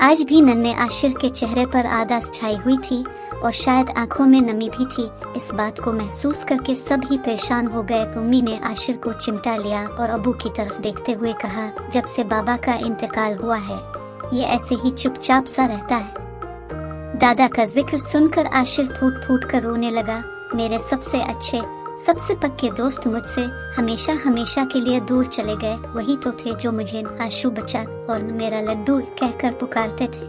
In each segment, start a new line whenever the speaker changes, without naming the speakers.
आज भी नन्हे आशिर के चेहरे पर आदास छाई हुई थी और शायद आंखों में नमी भी थी। इस बात को महसूस करके सब ही परेशान हो गए। उम्मी ने आशिर को चिमटा लिया और अबू की तरफ देखते हुए कहा, जब से बाबा का इंतकाल हुआ है ये ऐसे ही चुपचाप सा रहता है। दादा का जिक्र सुनकर आशिर फूट फूट कर रोने लगा। मेरे सबसे अच्छे, सबसे पक्के दोस्त मुझसे हमेशा हमेशा के लिए दूर चले गए। वही तो थे जो मुझे आशू बच्चा और मेरा लड्डू कहकर पुकारते थे।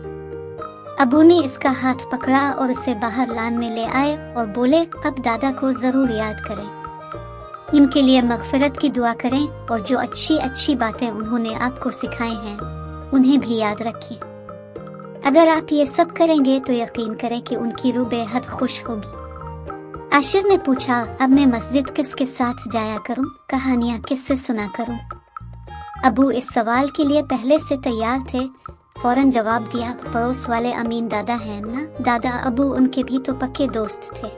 अबू ने इसका हाथ पकड़ा और उसे बाहर लान में ले आए और बोले, अब दादा को जरूर याद करें, इनके लिए मगफिरत की दुआ करें और जो अच्छी अच्छी बातें उन्होंने आपको सिखाई हैं उन्हें भी याद रखिए। अगर आप ये सब करेंगे तो यकीन करें कि उनकी रूह बेहद खुश होगी। आशिर ने पूछा, अब मैं मस्जिद किसके साथ जाया करूं, कहानियां किससे सुना करूं? अबू इस सवाल के लिए पहले से तैयार थे। फौरन जवाब दिया, पड़ोस वाले अमीन दादा हैं ना। दादा अबू उनके भी तो पक्के दोस्त थे।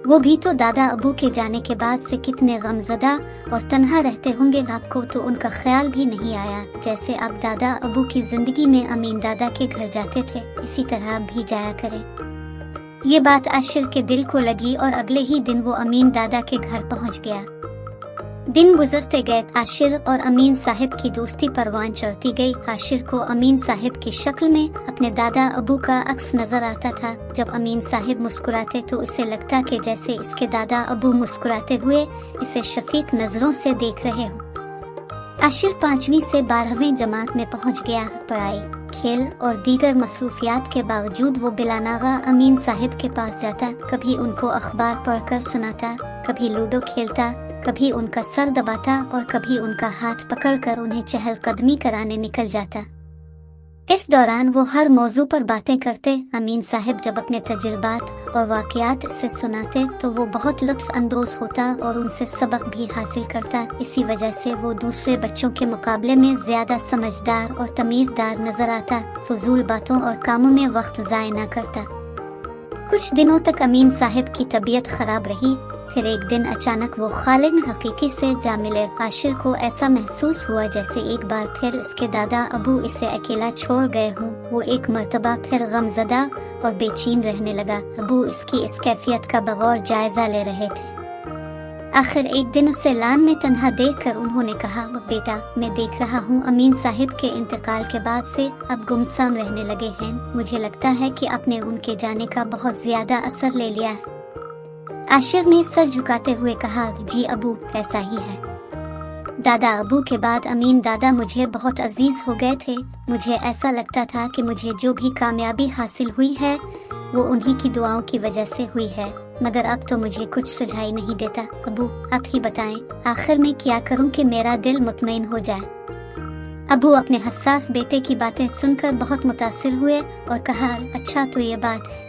वो भी तो दादा अबू के जाने के बाद से कितने गमज़दा और तन्हा रहते होंगे। आपको तो उनका ख्याल भी नहीं आया। जैसे आप दादा अबू की जिंदगी में अमीन दादा के घर जाते थे, इसी तरह आप भी जाया करें। ये बात आशिर के दिल को लगी और अगले ही दिन वो अमीन दादा के घर पहुंच गया। दिन गुजरते गए। आशिर और अमीन साहिब की दोस्ती परवान चढ़ती गई। आशिर को अमीन साहिब की शक्ल में अपने दादा अबू का अक्स नजर आता था। जब अमीन साहिब मुस्कुराते तो इसे लगता कि जैसे इसके दादा अबू मुस्कुराते हुए इसे शफीक नजरों से देख रहे हो। आशिर 5वीं से 12वीं जमात में पहुंच गया। पढ़ाई, खेल और दीगर मसरूफियात के बावजूद वो बिलानागा अमीन साहिब के पास जाता। कभी उनको अखबार पढ़कर सुनाता, कभी लूडो खेलता, कभी उनका सर दबाता और कभी उनका हाथ पकड़कर उन्हें चहलकदमी कराने निकल जाता। इस दौरान वो हर मौजू पर बातें करते। अमीन साहिब जब अपने तजुर्बात और वाक़यात से सुनाते तो वो बहुत लुत्फ अंदोज होता और उनसे सबक भी हासिल करता। इसी वजह से वो दूसरे बच्चों के मुकाबले में ज्यादा समझदार और तमीज़दार नजर आता। फजूल बातों और कामों में वक्त ज़ाय न करता। कुछ दिनों तक अमीन साहिब की तबीयत खराब रही। फिर एक दिन अचानक वो खालिद हकीकी से जा मिले। आशिर को ऐसा महसूस हुआ जैसे एक बार फिर इसके दादा अबू इसे अकेला छोड़ गए हों। वो एक मर्तबा फिर गमज़दा और बेचैन रहने लगा। अबू इसकी इस कैफियत का बगौर जायजा ले रहे थे। आखिर एक दिन उसे लान में तन्हा देखकर उन्होंने कहा, बेटा मैं देख रहा हूँ अमीन साहिब के इंतकाल के बाद से अब गुमसुम रहने लगे हैं। मुझे लगता है कि आपने उनके जाने का बहुत ज्यादा असर ले लिया है। आशिर ने सर झुकाते हुए कहा, जी अबू ऐसा ही है। दादा अबू के बाद अमीन दादा मुझे बहुत अजीज हो गए थे। मुझे ऐसा लगता था कि मुझे जो भी कामयाबी हासिल हुई है वो उन्हीं की दुआओं की वजह से हुई है, मगर अब तो मुझे कुछ सुझाई नहीं देता। अबू आप ही बताएं, आखिर मैं क्या करूं कि मेरा दिल मुतमईन हो जाए। अबू अपने हसास बेटे की बातें सुनकर बहुत मुतासिर हुए और कहा, अच्छा तो ये बात है,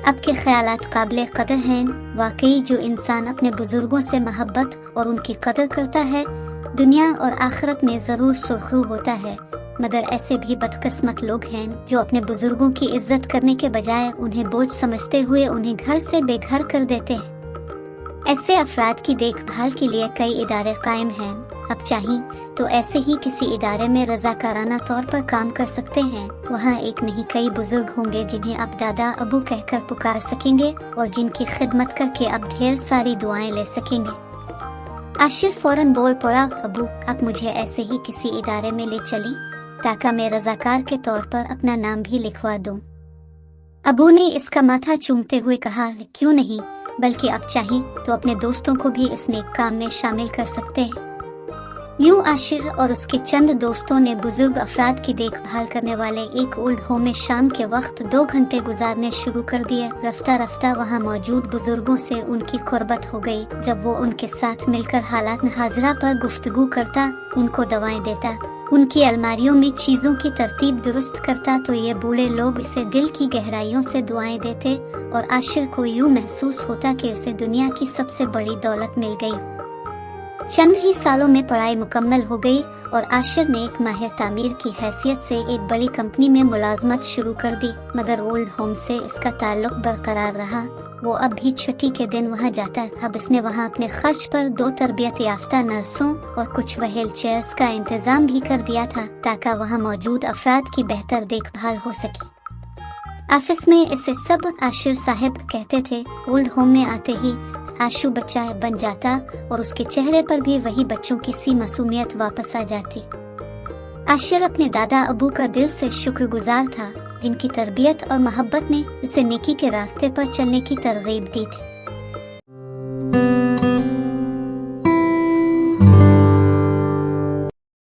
आपके ख्यालात काबिल कदर हैं। वाकई जो इंसान अपने बुजुर्गों से मोहब्बत और उनकी कदर करता है दुनिया और आखिरत में जरूर सुरखरू होता है। मगर ऐसे भी बदकिस्मत लोग हैं जो अपने बुजुर्गों की इज्जत करने के बजाय उन्हें बोझ समझते हुए उन्हें घर से बेघर कर देते हैं। ऐसे अफराद की देखभाल के लिए कई इदारे कायम हैं। आप चाहें तो ऐसे ही किसी इदारे में रजाकाराना तौर पर काम कर सकते हैं। वहाँ एक नहीं कई बुजुर्ग होंगे जिन्हें आप दादा अबू कहकर पुकार सकेंगे और जिनकी खिदमत करके आप ढेर सारी दुआएं ले सकेंगे। आशिर फौरन बोल पड़ा, अबू आप मुझे ऐसे ही किसी इदारे में ले चली ताकि मैं रजाकार के तौर पर अपना नाम भी लिखवा दूं। अबू ने इसका माथा चूमते हुए कहा, क्यों नहीं, बल्कि आप चाहें तो अपने दोस्तों को भी इस नेक काम में शामिल कर सकते हैं। यूं आशिर और उसके चंद दोस्तों ने बुजुर्ग अफराद की देखभाल करने वाले एक ओल्ड होम में शाम के वक्त 2 घंटे गुजारने शुरू कर दिए। रफ्ता रफ्ता वहां मौजूद बुजुर्गों से उनकी कुर्बत हो गई। जब वो उनके साथ मिलकर हालात हाजिरा पर गुफ्तगू करता, उनको दवाएं देता, उनकी अलमारियों में चीजों की तरतीब दुरुस्त करता, तो ये बूढ़े लोग इसे दिल की गहराइयों से दुआएं देते और आशिर को यूं महसूस होता कि उसे दुनिया की सबसे बड़ी दौलत मिल गई। चंद ही सालों में पढ़ाई मुकम्मल हो गई और आशिर ने एक माहिर तामीर की हैसियत से एक बड़ी कंपनी में मुलाजमत शुरू कर दी। मगर ओल्ड होम से इसका ताल्लुक बरकरार रहा। वो अब भी छुट्टी के दिन वहाँ जाता। अब उसने वहाँ अपने खर्च पर 2 तरबियत याफ्ता नर्सों और कुछ व्हील चेयर्स का इंतजाम भी कर दिया था ताकि वहाँ मौजूद अफराद की बेहतर देखभाल हो सके। ऑफिस में इसे सब आशिर साहब कहते थे। ओल्ड होम में आते ही आशु बच्चा बन जाता और उसके चेहरे पर भी वही बच्चों की सी मासूमियत वापस आ जाती। आशिर अपने दादा अबू का दिल से शुक्रगुजार था जिनकी तरबियत और मोहब्बत ने उसे नेकी के रास्ते पर चलने की तरगीब दी थी।